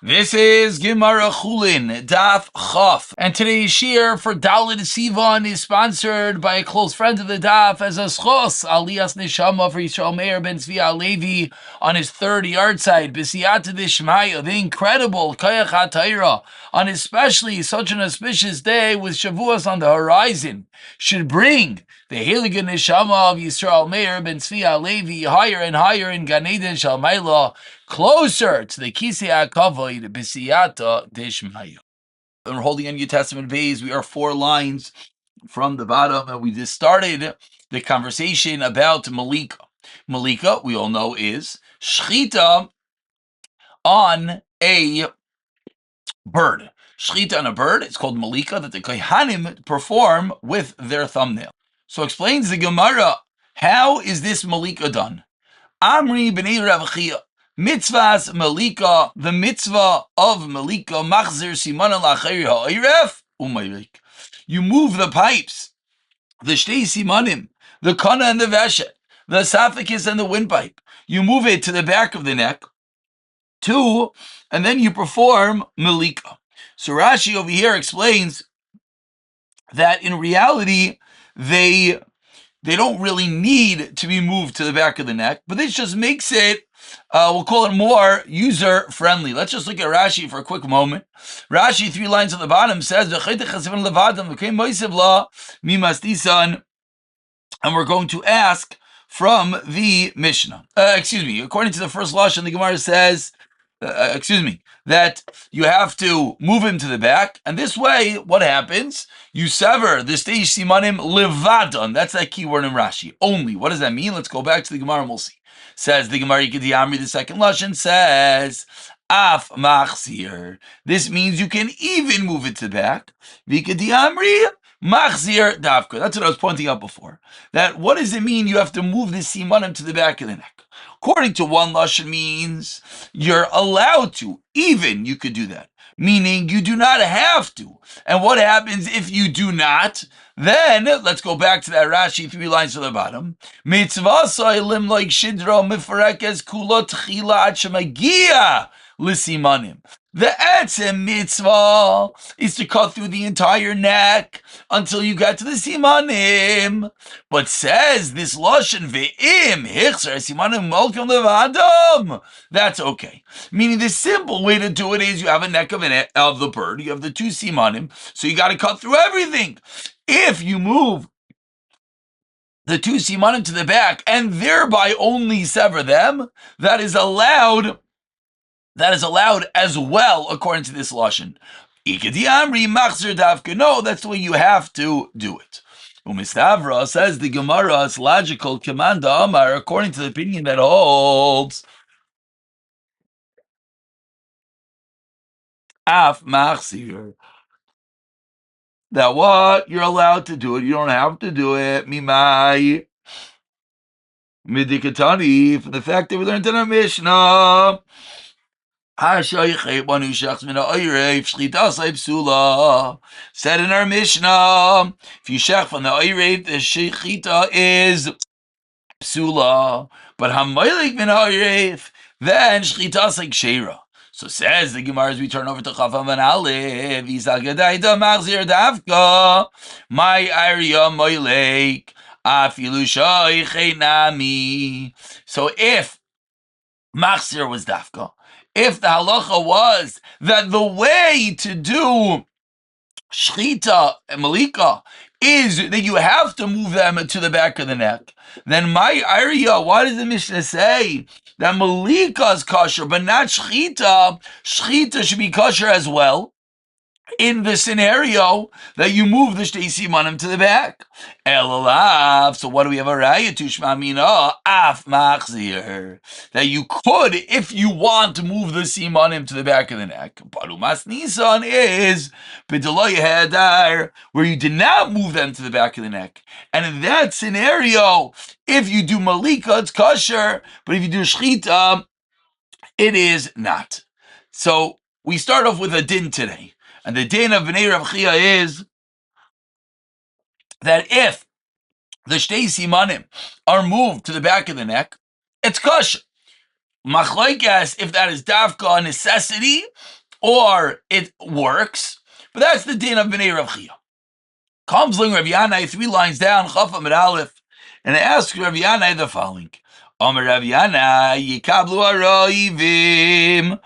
This is Gemara Chulin, Daf Chaf, and today's shir for Dalit Sivan is sponsored by a close friend of the Daf as a schos, Aliyas Neshama for Yisrael Meir ben Tzvi Halevi on his third yard side, B'siyata Dishmaya, the incredible Kayach HaTaira, on especially such an auspicious day with Shavuos on the horizon, should bring the Heilige Neshama of Yisrael Meir ben Tzvi Halevi higher and higher in Gan Eden Shalmaila, closer to the Kisei HaKavod B'siyata Dishmaya. We're holding on New Testament base. We are 4 lines from the bottom, and we just started the conversation about Malika. Malika, we all know, is Shchita on a bird. Shchita on a bird, it's called Malika, that the Kohanim perform with their thumbnail. So explains the Gemara, how is this Malika done? Amri b'nei Rav Chia, mitzvahs Malika, the mitzvah of Malika, machzir simanan la'achari ha'iref, umayrik. You move the pipes, the shtei simanim, the kana and the veshet, the esophagus and the windpipe. You move it to the back of the neck, and then you perform Malika. So Rashi over here explains that in reality, they don't really need to be moved to the back of the neck, but this just makes it, we'll call it more user-friendly. Let's just look at Rashi for a quick moment. Rashi, 3 lines at the bottom, says, and we're going to ask from the Mishnah. According to the first Lashon, the Gemara says, that you have to move him to the back, and this way, what happens? You sever the stage simanim levadan. That's that key word in Rashi. Only. What does that mean? Let's go back to the Gemara and we'll see. Says the Gemara Yikadi Amri, the second Lashon says, Af machzir. This means you can even move it to the back. Yikadi Amri, machzir davka. That's what I was pointing out before. That what does it mean you have to move the simanim to the back of the neck? According to one Lashon means you're allowed to, even you could do that. Meaning you do not have to. And what happens if you do not? Then, let's go back to that Rashi 3 lines to the bottom. Mitzvah so'ilim like shidro mifarekes kula tchila ad shemagia l'simanim. The etzem mitzvah is to cut through the entire neck until you get to the simanim. But says this lashon ve'im hichser simanim malkim levadam. That's okay. Meaning the simple way to do it is you have a neck of the bird, you have the 2 simanim, so you got to cut through everything. If you move the 2 simanim to the back and thereby only sever them, that is allowed as well, according to this lashon. No, that's the way you have to do it. Umistavra, says the Gemara, it's logical, Kamanda Amar, according to the opinion that holds Af Machzir, that what? You're allowed to do it, you don't have to do it. Mimai Midikatani, from the fact that we learned in our Mishnah. Said in our Mishnah, if you shech from the oirev, the shechita is psula, but hamoilik min oirev, then shechita is like sheira. So says the Gemara as we turn over to Chafam and Aleph, Isagadaita machzir davka, my area moilik, afilu shoichay nami. So if machzir was davka, if the halacha was that the way to do shchita and malika is that you have to move them to the back of the neck, then my area, why does the Mishnah say that malika is kosher, but not shchita? Shchita should be kosher as well, in the scenario that you move the shtei simanim to the back. Elalav. So what do we have a raya to shmamina? Af machzir. That you could, if you want to move the simanim to the back of the neck. Barumas nisan is b'deloy hadar, where you did not move them to the back of the neck. And in that scenario, if you do malika, it's kosher, but if you do shchita, it is not. So we start off with a din today. And the din of Bnei Rav Chia is that if the shtei simanim are moved to the back of the neck, it's kosher. Machlokes if that is dafka necessity or it works, but that's the din of Bnei Rav Chia. Comes along Rav Yanai 3 lines down, Chaf Amud Aleph, and asks Rav Yanai the following: Amar Rav Yanai yikablu haroivim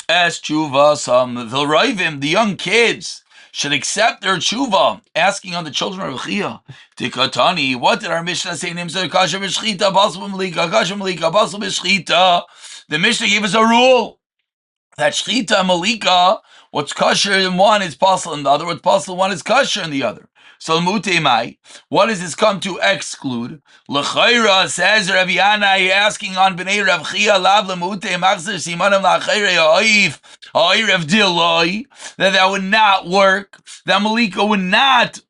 es tshuva some the roivim, the young kids should accept their tshuva, asking on the children of Rav Chia. Tikatani, what did our Mishnah say? Nimsa kasher b'shchita, basel b'malika, kasher b'malika, basel b'shchita. The Mishnah gave us a rule that shchita and malika, what's kosher in one is possible in the other, what's possible in one is kosher in the other. So mutemai, what does this come to exclude? L'chayra says Rav Yanai asking on Bnei Rav Chia lav lemute machzer simanim l'chayra ha'oif ha'oirev diloi, that would not work, that malika would not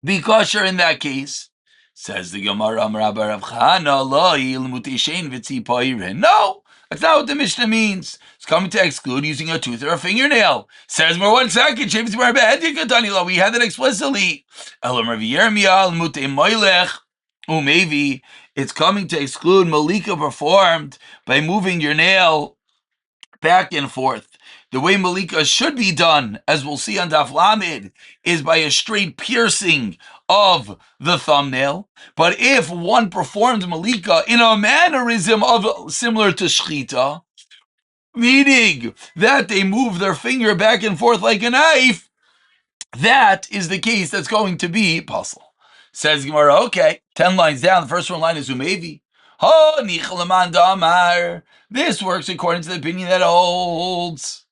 be kosher in that case. Says the Gemara, Amar Rav Chana lo ilmute shein v'tzi poirin. No, that's not what the Mishnah means. It's coming to exclude using a tooth or a fingernail. Says more 1 second. We had that explicitly. Maybe it's coming to exclude malika performed by moving your nail back and forth. The way malika should be done, as we'll see on Daf Lamed, is by a straight piercing of the thumbnail. But if one performs malika in a mannerism of similar to shchita, meaning that they move their finger back and forth like a knife, that is the case that's going to be possible. Says Gemara, okay, 10 lines down, the first one line is umevi. This works according to the opinion that holds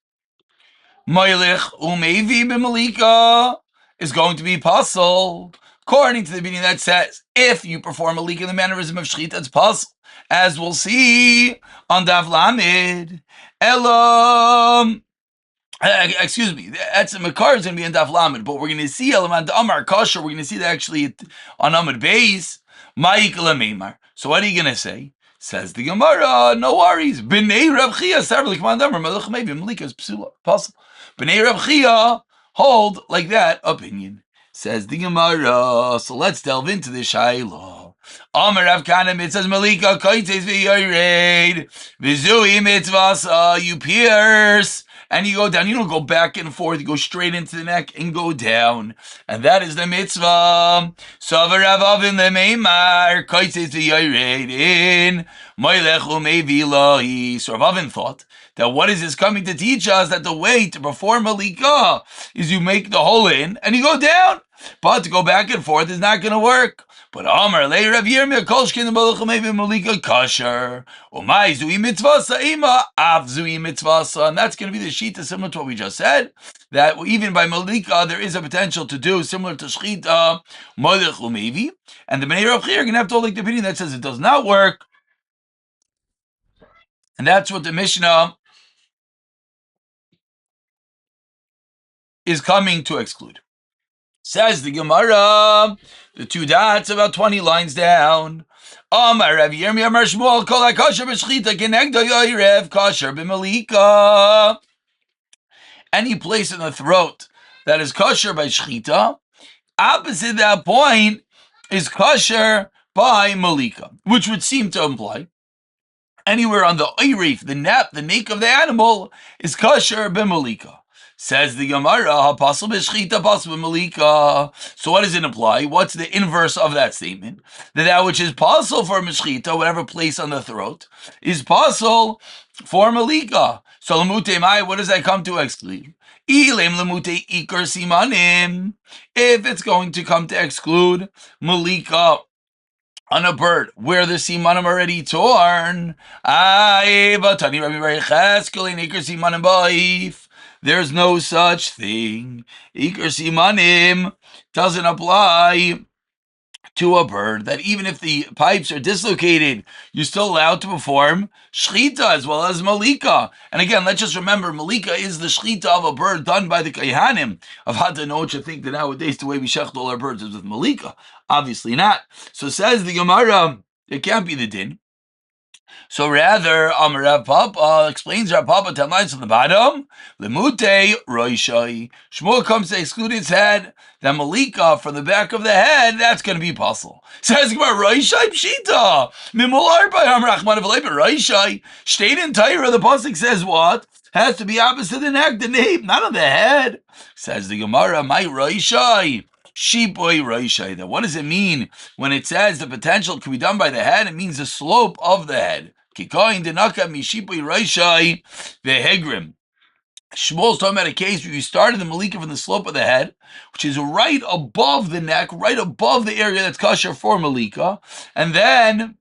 Moilich umevi b'malika is going to be possible, according to the opinion that says if you perform malika in the mannerism of shchita, it's possible, as we'll see on Daf Lamed. Elam, excuse me, that's a makar is going to be in Daf Lamed, but we're going to see Elam and Amar Kosher. We're going to see that actually on Amud Beis. Ma'ikla Meimar. So what are you going to say? Says the Gemara, no worries. B'nei Rav Chia, severally command Amar Melech Maybe Malika is possible. B'nei Rav Chia hold like that opinion. Says the Gemara. So let's delve into the Shaila. Amar Rav Kanem, it says Malika koites v'yored v'zui mitzvasa, you pierce and you go down. You don't go back and forth. You go straight into the neck and go down. And that is the mitzvah. So Rav Avin lemeimar koites v'yored in moilech umevi lohi. So Rav Avin thought that what is this coming to teach us? That the way to perform malika is you make the hole in and you go down. But to go back and forth is not going to work. But Amar le Rav Yirmiyah kolshkin the malach maybe malika kasher umay zui mitzvasa ima av zui mitzvasa, and that's going to be the shita similar to what we just said, that even by malika there is a potential to do similar to shchita malach umevi, and the Bnei Rav Chia are going to have to hold like the opinion that says it does not work, and that's what the Mishnah is coming to exclude. Says the Gemara, the 2 dots about 20 lines down. Amar Rav Yirmiyah Amar Shmuel kol hakosher b'shchita kenegdo yoirev kosher b'malika. Any place in the throat that is kosher by shchita, opposite that point is kosher by malika, which would seem to imply anywhere on the oirif, the neck of the animal, is kosher b'malika. Says the Gemara, apostle b'shchita, apostle b'malika. So what does it imply? What's the inverse of that statement? That which is possible for meshchita, whatever place on the throat, is possible for malika. So lemute mai, what does that come to exclude? Ilem lemute ikar simanim. If it's going to come to exclude malika on a bird where the simanim are already torn, there's no such thing. Ikar simanim doesn't apply to a bird, that even if the pipes are dislocated, you're still allowed to perform shchita as well as malika. And again, let's just remember, malika is the shchita of a bird done by the kayhanim. I've had to know what you think that nowadays the way we shecht all our birds is with malika. Obviously not. So says the Gemara, it can't be the din. So rather, Rav Papa explains Rav Papa 10 lines from the bottom. Lemute roishai. Shmuel comes to exclude its head. The malika from the back of the head, that's going to be puzzle. Says roishai pshita. Mimular by Rachman of roishai. State in Torah, the pasuk says what? Has to be opposite the neck, the nape, not on the head. Says the Gemara, my roishai. Shipoy roishai. What does it mean when it says the potential can be done by the head? It means the slope of the head. Kikoin denaka mishipoy roishai vehegrim. Shmuel's talking about a case where you started the malika from the slope of the head, which is right above the neck, right above the area that's kosher for malika, and then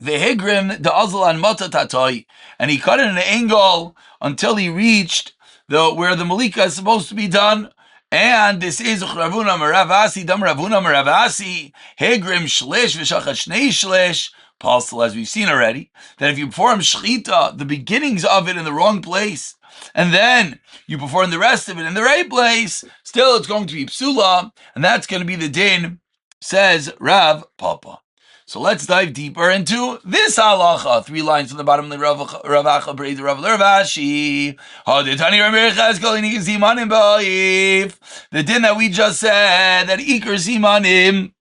vehegrim the azal an mata tatoi, and he cut it at an angle until he reached where the malika is supposed to be done. And this is Ravuna Maravasi, Dam Ravuna Maravasi, Hegrim Shlish, Vishachat Shnei Shlish, possible as we've seen already, that if you perform Shchita, the beginnings of it in the wrong place, and then you perform the rest of it in the right place, still it's going to be Psula, and that's going to be the din, says Rav Papa. So let's dive deeper into this halacha. 3 lines from the bottom of the Rav Acha Brei the Rav Lervashi. The din that we just said, that Iker Simanim,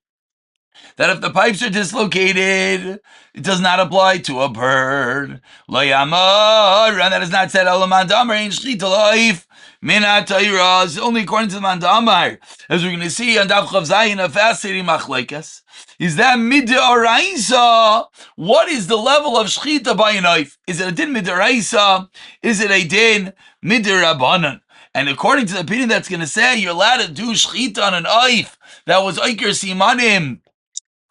that if the pipes are dislocated, it does not apply to a bird. Lo yamar, and that is not said, Elaman Damar, Ein Shchita Loif, Minat Torah, is only according to the Mandamar. As we're going to see on Daf Chav Zayin, a fascinating machlekes. Is that mid'oraisa? What is the level of shchita by a knife? Is it a din mid'oraisa? Is it a din mid'rabanan? And according to the opinion that's going to say you're allowed to do shchita on a knife that was Iker Simanim,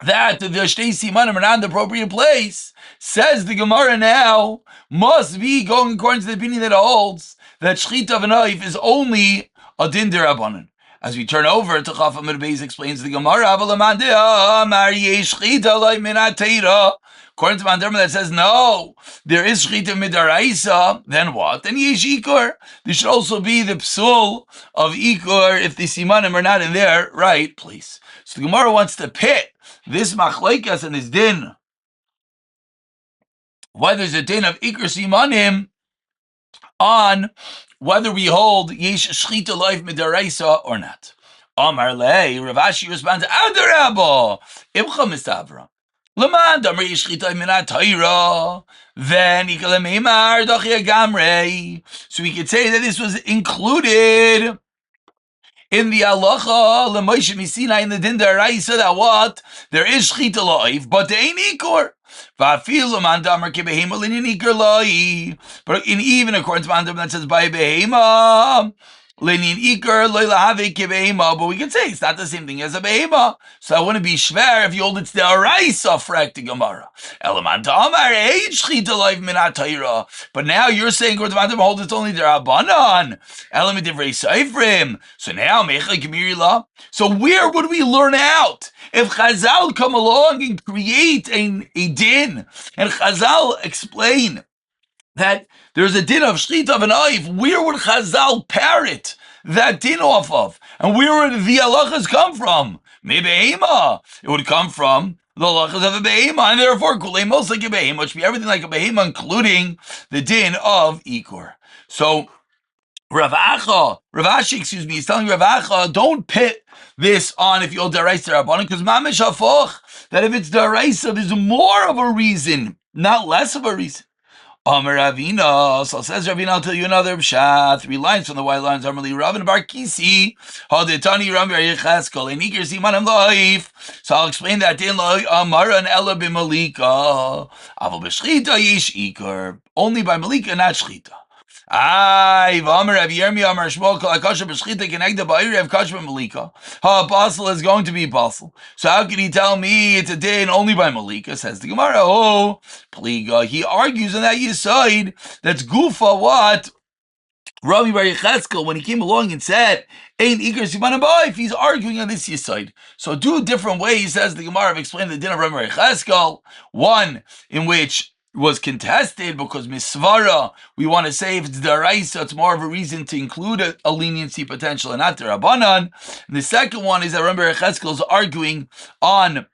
that the Shtei Simanim are not in the appropriate place, says the Gemara now, must be going according to the opinion that holds that shchita of a knife is only a din d'rabanan. As we turn over to Chaf Amud Beis, explains the Gemara, according to Mandarma that says no, there is shchita midaraisa. Then what? Then yesh ikur. There should also be the psul of ikur if the simanim are not in their right place. So the Gemara wants to pit this machlekes and this din, whether there's a din of ikur simanim, on whether we hold yesh shchita life midaraisa or not. Amar lei, Rav Ashi responds, Adarabo, Ibcha Mistavra. Laman damar yesh shchita minat Torah. Then ikale meimar dachia gamrei. So we could say that this was included in the halacha leMoshe Misinai in the din daraisa that what there is shchita life, but there ain't ikur. But even according to Mandam that says by behema, but we can say it's not the same thing as a behema. So I wouldn't be shver if you hold it's the araisa frak the Gemara. But now you're saying according to Mandam hold it's only the Rabbanan. So now so where would we learn out? If Chazal come along and create a din, and Chazal explain that there's a din of shchita of a knife, where would Chazal parrot that din off of? And where would the halachas come from? Mebehema. It would come from the halachas of a behema, and therefore kulei most like a behema, which would be everything like a behema, including the din of ikur. So Rav Ashi, is telling Rav Acha, don't pit this on if you hold daraisa rabbanon, because mamish hafoch, that if it's daraisa, there's more of a reason, not less of a reason. Amar Ravina, so says Ravina, I'll tell you another pshat, 3 lines from the white lines. Amarli Ravin Bar Kisi, Hadetani Ram Yecheskel, and Iker Simanim Laif. So I'll explain that in Amara and Ella b'malika. Aval b'shchita yesh Iker, only by malika, not shchita. V'amar Rav Yirmi Amar Shmuel Kol HaKosher B'Shchita Kenegda Ba'iri Rav Kasher B'Malika. Apostle is going to be apostle. So how can he tell me it's a din only by Malika? Says the Gemara. Oh, Pliga. He argues on that Yesod. That's Gufa what? Rabbi Bar Yecheskel, when he came along and said, Ein Iker Simanim Ba'if, he's arguing on this Yesod. So 2 different ways, says the Gemara, of explaining the din of Rabbi Bar Yecheskel. One in which was contested because misvara, we want to say if it's daraisa, it's more of a reason to include a leniency potential and not the rabbanan. And the second one is that Rabbi Yecheskel is arguing on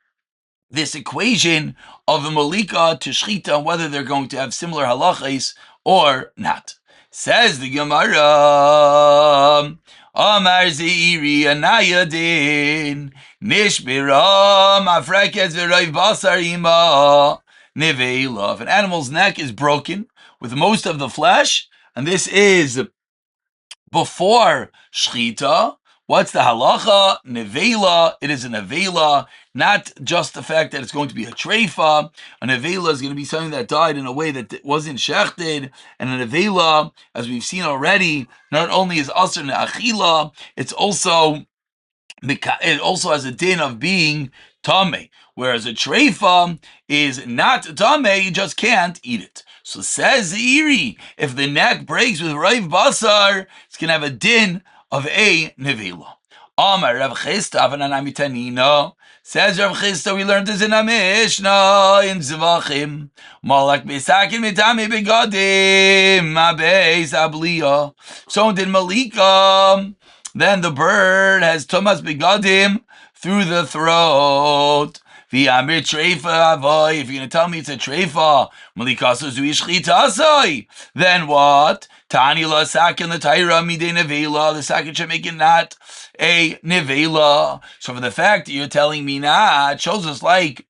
this equation of the malika to shchita and whether they're going to have similar halachas or not. Says the Gemara, Amar Zeiri Anayadin Nishbira Mafrekes V'Rayv Basar Ima Nevela. If an animal's neck is broken with most of the flesh, and this is before shchita, what's the halacha? Nevela. It is a nevela, not just the fact that it's going to be a treifa. A nevela is going to be something that died in a way that wasn't shechted, and a nevela, as we've seen already, not only is asr ne'achila, it also has a din of being tameh, whereas a treifa is not tameh, you just can't eat it. So says Iri, if the neck breaks with raiv basar, it's going to have a din of a nevela. Amar Rav Chista v'nanamitanina. Says Rav Chista, we learned this in a Mishnah in Zvachim. Malak besakin mitami begadim mabeis abliya. So did malika. Then the bird has tumas begadim through the throat. V'amir treifa avoy. If you're going to tell me it's a treifa, malikaso zui shchitasai, then what? Tani la sakin the taira midei nevela. The sakin should make it not a nevela. So for the fact that you're telling me not, shows us like,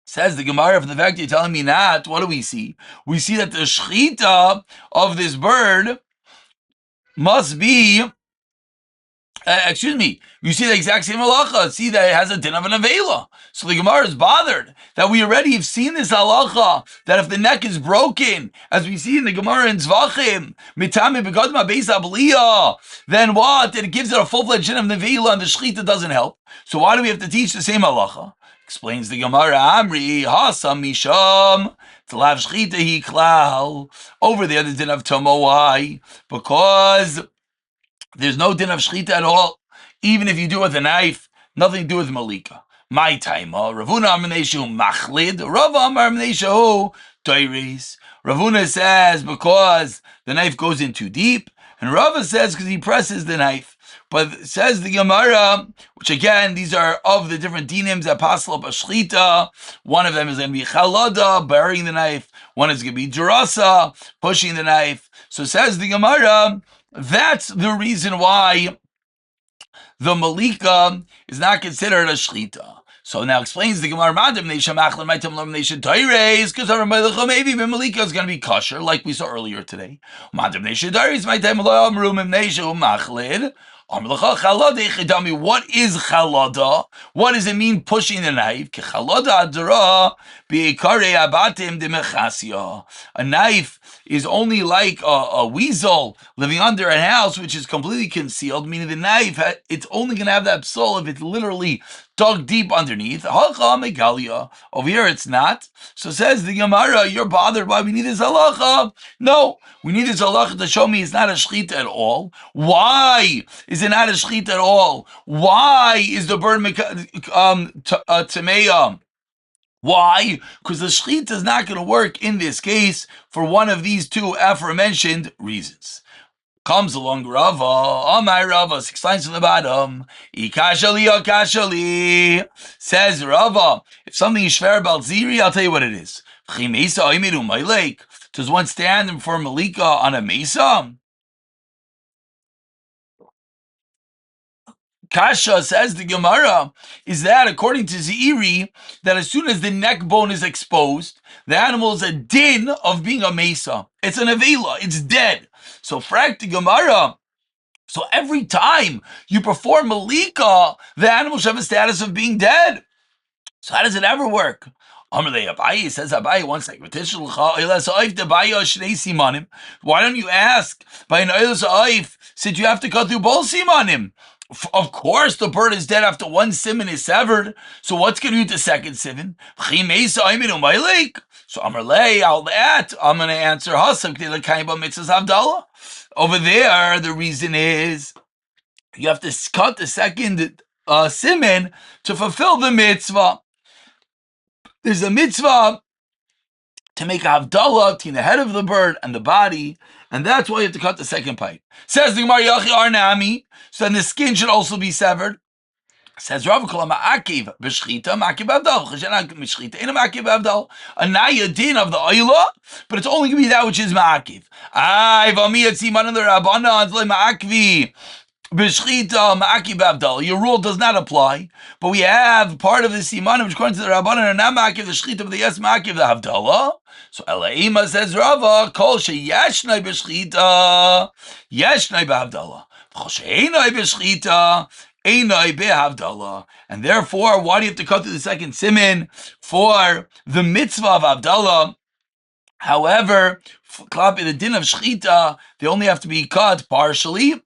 says the Gemara, for the fact that you're telling me not, what do we see? We see that the shchita of this bird must be, you see the exact same halacha. See that it has a din of an avela. So the Gemara is bothered that we already have seen this halacha, that if the neck is broken, as we see in the Gemara in Zvachim, mitame begadma beis abliya, then what? It gives it a full-fledged din of nevela, and the shchita doesn't help. So why do we have to teach the same halacha? Explains the Gemara, Amri hasam misham t'lav shchita hi klal. Over there, the din of tomo. Why? Because there's no din of shchita at all. Even if you do it with a knife, nothing to do with malika. My time, Ravuna Armaneshu machlid, Rava Armaneshu toiris. Ravuna says because the knife goes in too deep, and Rava says because he presses the knife. But says the Gemara, which again, these are of the different dinims that passel up a shchita. One of them is going to be chalada, burying the knife. One is going to be durasa, pushing the knife. So says the Gemara, that's the reason why the malika is not considered a shchita. So now explains the Gemara, because maybe the malika is going to be kosher, like we saw earlier today. What is chalada? What does it mean pushing the knife? A knife is only like a weasel living under a house which is completely concealed, meaning the knife, it's only going to have that psol if it's literally dug deep underneath. Over here it's not. So says the Gemara, you're bothered why we need this halacha? No, we need this halacha to show me it's not a shchita at all. Why is it not a shchita at all? Why is the bird tameya? Why? Because the shchita is not going to work in this case for one of these two aforementioned reasons. Comes along Rava, Amai Rava, 6 lines from the bottom. Ikashali. Says Rava, if something is shver balziri, I'll tell you what it is. Does one stand for malika on a mesa? Kasha, says the Gemara, is that according to Zeiri, that as soon as the neck bone is exposed, the animal is a din of being a mesa. It's an avela, it's dead. So frak the Gemara, so every time you perform malika, the animal should have a status of being dead. So how does it ever work? Abaye says Abaye once like why don't you ask by an oilus oif since you have to cut through both simanim? Of course, the bird is dead after one simon is severed. So what's going to do the second simon? So Amarlei, I'm going to answer over there. The reason is you have to cut the second simon to fulfill the mitzvah. There's a mitzvah to make a havdalah between the head of the bird and the body, and that's why you have to cut the second pipe. Says the Gemara, Yachi Arnami, so then the skin should also be severed. Says Rav Kol Ma'akiv b'shchita Ma'akiv Avdal Cheshen Mishchita Ina Ma'akiv Avdal Anaya Din of the Oila, but it's only going to be that which is Ma'akiv. Ay v'amiyat siman of the Rabbana Anzle Ma'akvi b'shchita Ma'akiv Avdal. Your rule does not apply, but we have part of the siman which according to the Rabbana are not Ma'akiv the Shchita, but the yes Ma'akiv the Avdallah. So Elaima says Rava Kol sheyeshnai b'shchita yeshnai b'Avdallah. Kol she'enai b'shchita and therefore, why do you have to cut to the second siman for the mitzvah of Avdallah? However, in the din of shchita, they only have to be cut partially,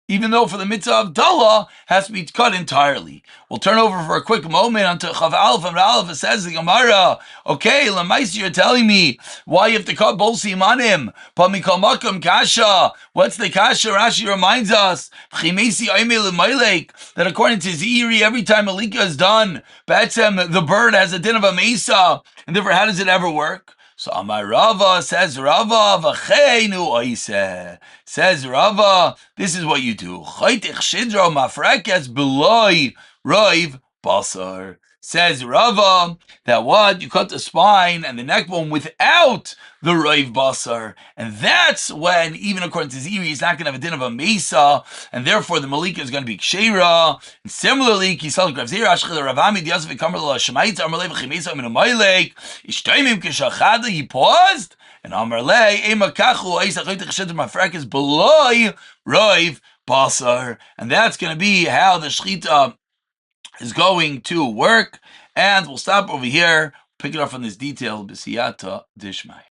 even though for the mitzvah of Avdallah has to be cut entirely. We'll turn over for a quick moment onto Chav Aleph and Aleph. It says the Gemara, okay, Lamaisi, you're telling me why you have to cut both simanim. Pamikal makam kasha. What's the kasha? Rashi reminds us that according to Ziri, every time Malika is done, Batsem, the bird has a din of a mesa, and therefore, how does it ever work? So Amar Rava, says Rava, v'cheinu oiseh. Says Rava, this is what you do. Chaytich shidro mafrekes beloy roiv basar. Says Rava, that what? You cut the spine and the neck bone without the roiv basar. And that's when, even according to Ziri, he's not going to have a din of a mesa, and therefore the malika is going to be kshera. And similarly, Kisal Grav Zira, Ashchil Ravami, Diaz Vikamar La Shemaitz, Amarle V'chimesa Min Amaylek, Ishtaimim Kishachada, he paused, and Amarle, Ema Kachu, Aisa Chaytich Shedr Mafrak is below roiv basar. And that's going to be how the shchita is going to work. And we'll stop over here, pick it up from this detail, B'siyata Dishmai.